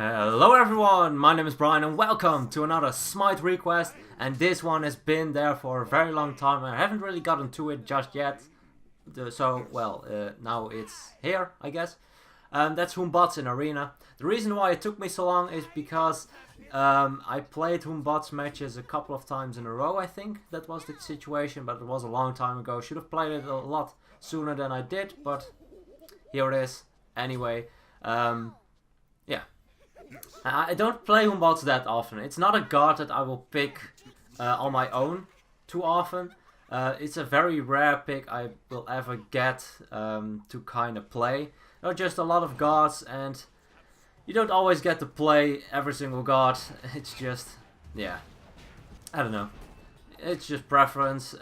Hello everyone, my name is Brian and welcome to another Smite request, and this one has been there for a very long time. I haven't really gotten to it just yet, now it's here, I guess. That's Hun Batz in Arena. The reason why it took me so long is because I played Hun Batz matches a couple of times in a row, I think that was the situation, but it was a long time ago. Should have played it a lot sooner than I did, but here it is. Anyway, yeah. I don't play Hun Batz that often. It's not a god that I will pick on my own too often. It's a very rare pick I will ever get to kind of play. There are just a lot of gods and you don't always get to play every single god. It's just, yeah, I don't know. It's just preference.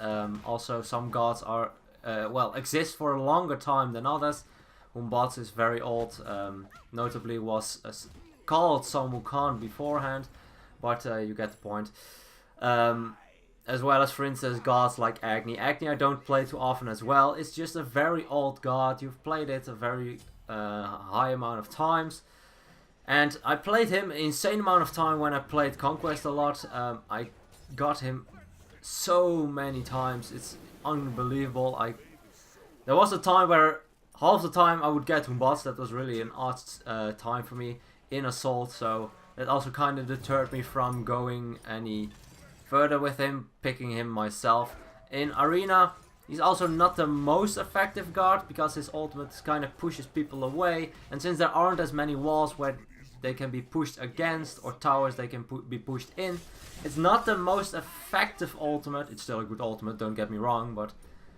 Also, some gods are, exist for a longer time than others. Hun Batz is very old, notably was called Sun Wukong beforehand, but you get the point. As well as, for instance, gods like Agni. Agni I don't play too often as well. It's just a very old god. You've played it a very high amount of times. And I played him an insane amount of time when I played Conquest a lot. I got him so many times. It's unbelievable. There was a time where half the time I would get Hun Batz. That was really an odd time for me in Assault, so that also kind of deterred me from going any further with him, picking him myself. In Arena, he's also not the most effective guard because his ultimate kind of pushes people away, and since there aren't as many walls where they can be pushed against or towers they can be pushed in, it's not the most effective ultimate. It's still a good ultimate, don't get me wrong, but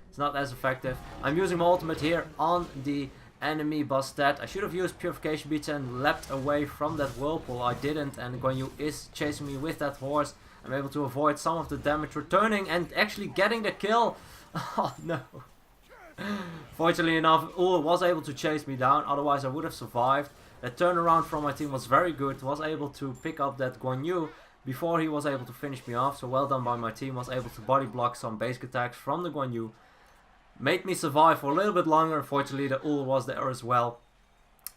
it's not as effective. I'm using my ultimate here on the enemy Bastet. I should have used Purification Beats and leapt away from that whirlpool. I didn't, and Guan Yu is chasing me with that horse. I'm able to avoid some of the damage returning and actually getting the kill. Oh no. Fortunately enough, Ul was able to chase me down, otherwise I would have survived. That turnaround from my team was very good. Was able to pick up that Guan Yu before he was able to finish me off. So well done by my team. Was able to body block some basic attacks from the Guan Yu. Made me survive for a little bit longer. Unfortunately, the Ul was there as well.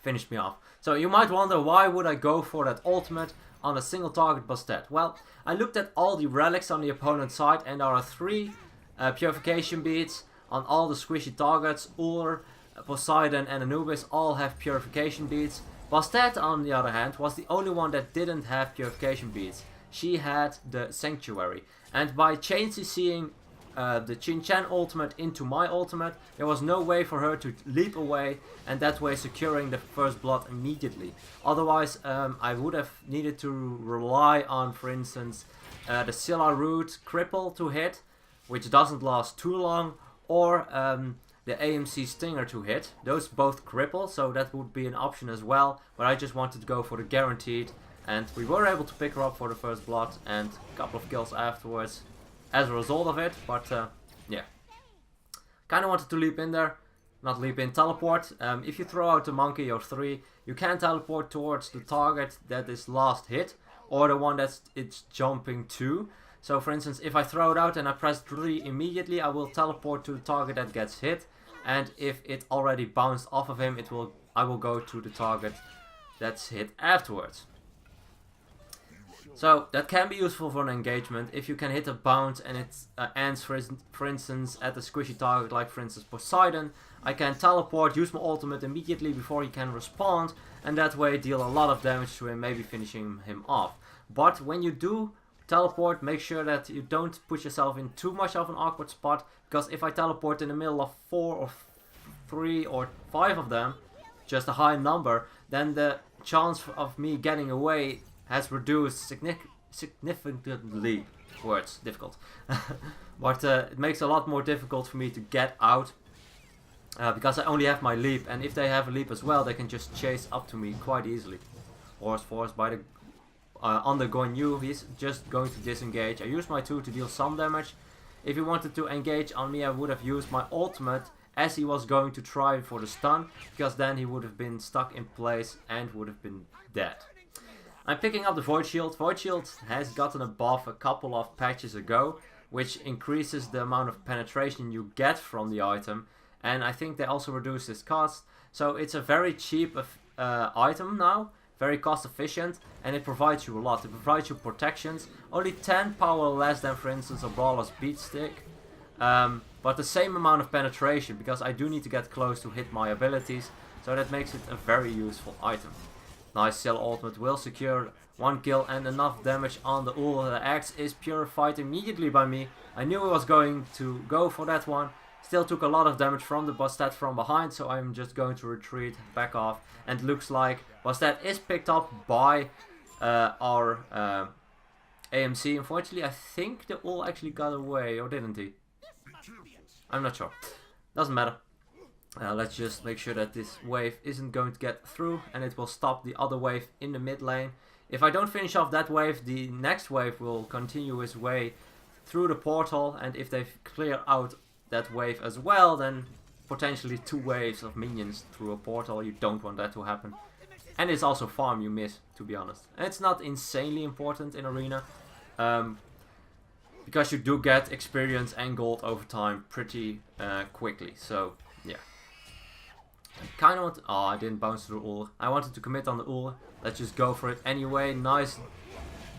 Finished me off. So you might wonder, why would I go for that ultimate on a single target Bastet? Well, I looked at all the relics on the opponent's side, and there are 3 Purification Beads on all the squishy targets. Ur, Poseidon and Anubis all have Purification Beads. Bastet, on the other hand, was the only one that didn't have Purification Beads. She had the Sanctuary. And by chain CCing the Qin Chen ultimate into my ultimate, there was no way for her to leap away and that way securing the first blood immediately. Otherwise, I would have needed to rely on, for instance, the Scylla Root Cripple to hit, which doesn't last too long, or the AMC Stinger to hit. Those both cripple, so that would be an option as well, but I just wanted to go for the guaranteed, and we were able to pick her up for the first blood and a couple of kills afterwards as a result of it, but yeah. Kinda wanted to leap in there, not leap in, teleport. If you throw out the monkey or 3, you can teleport towards the target that is last hit, or the one that it's jumping to. So for instance, if I throw it out and I press 3 immediately, I will teleport to the target that gets hit, and if it already bounced off of him, I will go to the target that's hit afterwards. So that can be useful for an engagement. If you can hit a bounce and it ends, for instance, at a squishy target, like for instance Poseidon, I can teleport, use my ultimate immediately before he can respond, and that way deal a lot of damage to him, maybe finishing him off. But when you do teleport, make sure that you don't put yourself in too much of an awkward spot, because if I teleport in the middle of 4 or 3 or 5 of them, just a high number, then the chance of me getting away has reduced significantly. Words, difficult. But it makes it a lot more difficult for me to get out, because I only have my leap, and if they have a leap as well, they can just chase up to me quite easily. Horse force by the on the Guan Yu, he's just going to disengage. I used my 2 to deal some damage. If he wanted to engage on me, I would have used my ultimate as he was going to try for the stun, because then he would have been stuck in place and would have been dead. I'm picking up the Void Shield. Void Shield has gotten a buff a couple of patches ago, which increases the amount of penetration you get from the item, and I think they also reduce its cost. So it's a very cheap item now, very cost efficient, and it provides you a lot. It provides you protections, only 10 power less than for instance a Brawler's Beat Stick, but the same amount of penetration, because I do need to get close to hit my abilities, so that makes it a very useful item. Nice Scylla ultimate will secure 1 kill and enough damage on the Ul. The axe is purified immediately by me. I knew I was going to go for that one. Still took a lot of damage from the Bastet from behind, so I'm just going to retreat, back off. And it looks like Bastet is picked up by our AMC. Unfortunately, I think the Ul actually got away, or didn't he? I'm not sure. Doesn't matter. Let's just make sure that this wave isn't going to get through, and it will stop the other wave in the mid lane. If I don't finish off that wave, the next wave will continue its way through the portal, and if they clear out that wave as well, then potentially 2 waves of minions through a portal. You don't want that to happen. And it's also farm you miss, to be honest. And it's not insanely important in Arena, because you do get experience and gold over time pretty quickly. So yeah. I kind of want... Oh, I didn't bounce through Ul. I wanted to commit on the Ul. Let's just go for it anyway. Nice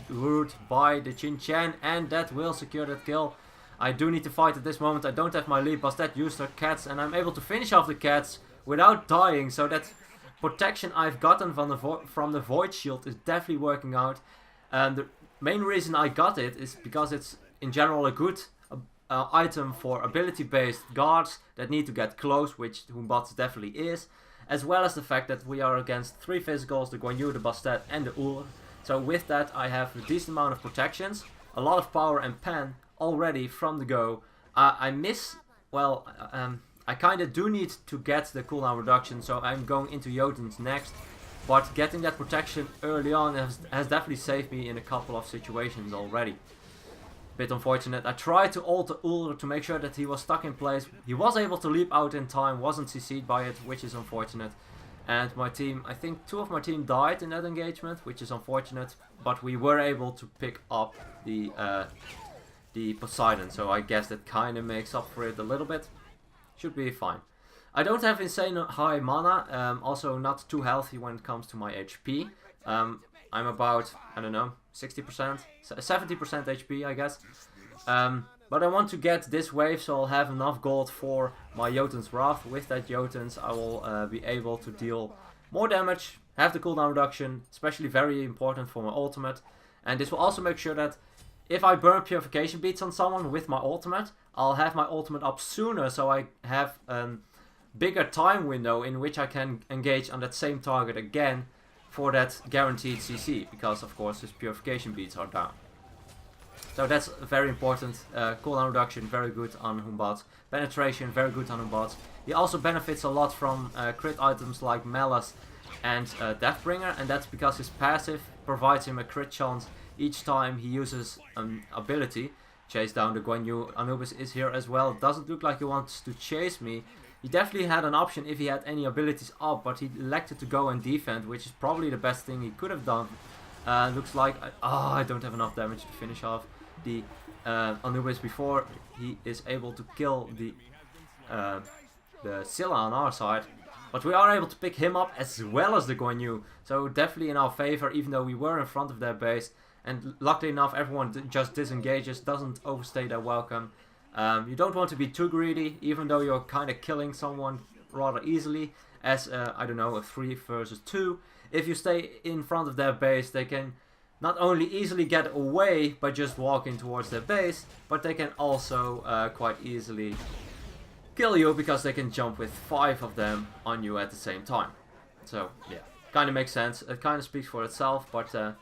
route by the Chin Chen, and that will secure that kill. I do need to fight at this moment. I don't have my lead. Bastet used her cats, and I'm able to finish off the cats without dying. So that protection I've gotten from the Void Shield is definitely working out. And the main reason I got it is because it's in general a good item for ability-based guards that need to get close, which Hun Batz definitely is, as well as the fact that we are against 3 physicals, the Guan Yu, the Bastet and the Ul. So with that I have a decent amount of protections, a lot of power and pen already from the go. I miss, well, I kind of do need to get the cooldown reduction, so I'm going into Jotuns next, but getting that protection early on has definitely saved me in a couple of situations already. Bit unfortunate. I tried to ult the Ul to make sure that he was stuck in place. He was able to leap out in time, wasn't CC'd by it, which is unfortunate. And my team, I think 2 of my team died in that engagement, which is unfortunate. But we were able to pick up the Poseidon, so I guess that kind of makes up for it a little bit. Should be fine. I don't have insane high mana, also not too healthy when it comes to my HP. I'm about, I don't know, 60%, 70% HP I guess. But I want to get this wave, so I'll have enough gold for my Jotun's Wrath. With that Jotun's I will be able to deal more damage, have the cooldown reduction, especially very important for my ultimate. And this will also make sure that if I burn Purification Beads on someone with my ultimate, I'll have my ultimate up sooner, so I have a bigger time window in which I can engage on that same target again for that guaranteed CC, because of course his Purification Beads are down. So that's very important. Cooldown reduction, very good on Hun Batz. Penetration, very good on Hun Batz. He also benefits a lot from crit items like Malice and Deathbringer, and that's because his passive provides him a crit chance each time he uses an ability. Chase down the Guan Yu. Anubis is here as well. Doesn't look like he wants to chase me. He definitely had an option if he had any abilities up, but he elected to go and defend, which is probably the best thing he could have done. Looks like I don't have enough damage to finish off the Anubis before he is able to kill the Scylla on our side. But we are able to pick him up as well as the Guan Yu, so definitely in our favor, even though we were in front of their base. And luckily enough, everyone just disengages, doesn't overstay their welcome. You don't want to be too greedy, even though you're kind of killing someone rather easily, as I don't know, a 3 versus 2. If you stay in front of their base, they can not only easily get away by just walking towards their base, but they can also quite easily kill you, because they can jump with 5 of them on you at the same time. So yeah, kind of makes sense. It kind of speaks for itself, but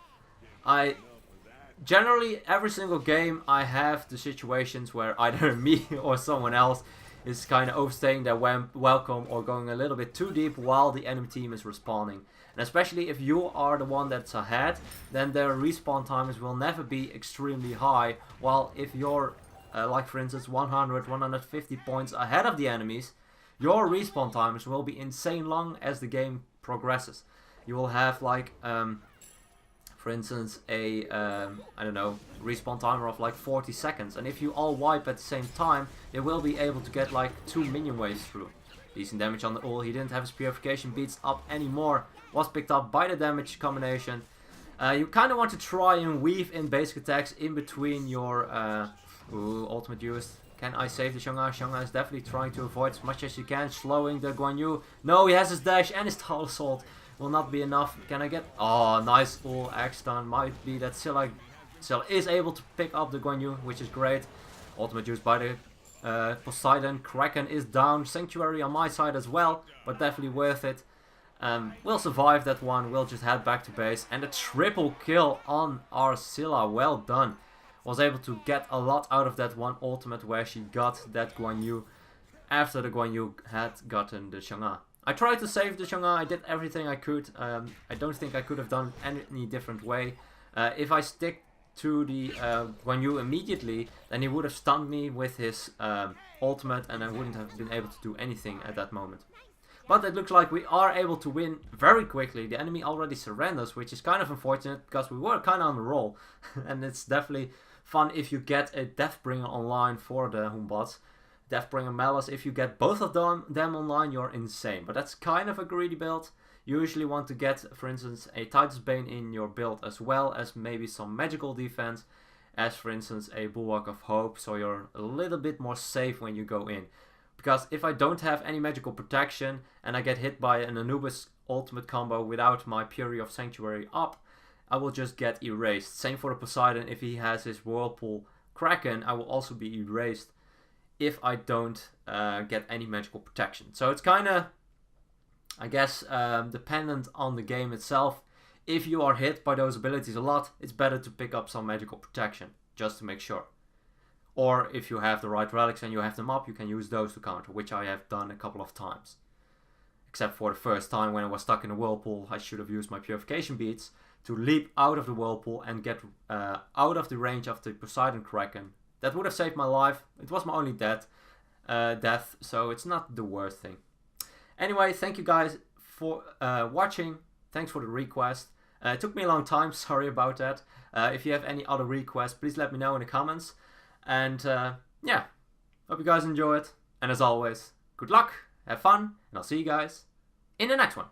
generally, every single game I have the situations where either me or someone else is kind of overstaying their welcome or going a little bit too deep while the enemy team is respawning. And especially if you are the one that's ahead, then their respawn times will never be extremely high. While if you're, like for instance, 100, 150 points ahead of the enemies, your respawn times will be insane long as the game progresses. You will have like... for instance, a, I don't know, respawn timer of like 40 seconds. And if you all wipe at the same time, they will be able to get like 2 minion waves through. Decent damage on the ult. He didn't have his purification beads up anymore. Was picked up by the damage combination. You kind of want to try and weave in basic attacks in between your ultimate use. Can I save the Xiong'an? Xiong'an is definitely trying to avoid as much as he can, slowing the Guan Yu. No, he has his dash and his Total Assault. Will not be enough. Can I get... Oh, nice ult X stun. Might be that Scylla is able to pick up the Guan Yu, which is great. Ultimate use by the Poseidon. Kraken is down. Sanctuary on my side as well, but definitely worth it. We'll survive that one. We'll just head back to base. And a triple kill on our Scylla. Well done. Was able to get a lot out of that one ultimate where she got that Guan Yu after the Guan Yu had gotten the Xiong'an. I tried to save the Xiong'an. I did everything I could. I don't think I could have done any different way. If I stick to the Guan Yu immediately, then he would have stunned me with his ultimate and I wouldn't have been able to do anything at that moment. But it looks like we are able to win very quickly. The enemy already surrenders, which is kind of unfortunate because we were kind of on the roll. And it's definitely fun if you get a Deathbringer online for the Hun Batz. Deathbringer Malice, if you get both of them online, you're insane. But that's kind of a greedy build. You usually want to get, for instance, a Titus Bane in your build as well as maybe some magical defense. As for instance a Bulwark of Hope, so you're a little bit more safe when you go in. Because if I don't have any magical protection and I get hit by an Anubis ultimate combo without my Fury of Sanctuary up, I will just get erased. Same for the Poseidon. If he has his Whirlpool Kraken, I will also be erased if I don't get any magical protection. So it's kind of, I guess, dependent on the game itself. If you are hit by those abilities a lot, it's better to pick up some magical protection, just to make sure. Or if you have the right relics and you have them up, you can use those to counter, which I have done a couple of times. Except for the first time when I was stuck in a whirlpool, I should have used my purification beads to leap out of the whirlpool and get out of the range of the Poseidon Kraken. That would have saved my life. It was my only death, so it's not the worst thing. Anyway, thank you guys for watching. Thanks for the request. It took me a long time, sorry about that. If you have any other requests, please let me know in the comments. And yeah, hope you guys enjoy it. And as always, good luck, have fun, and I'll see you guys in the next one.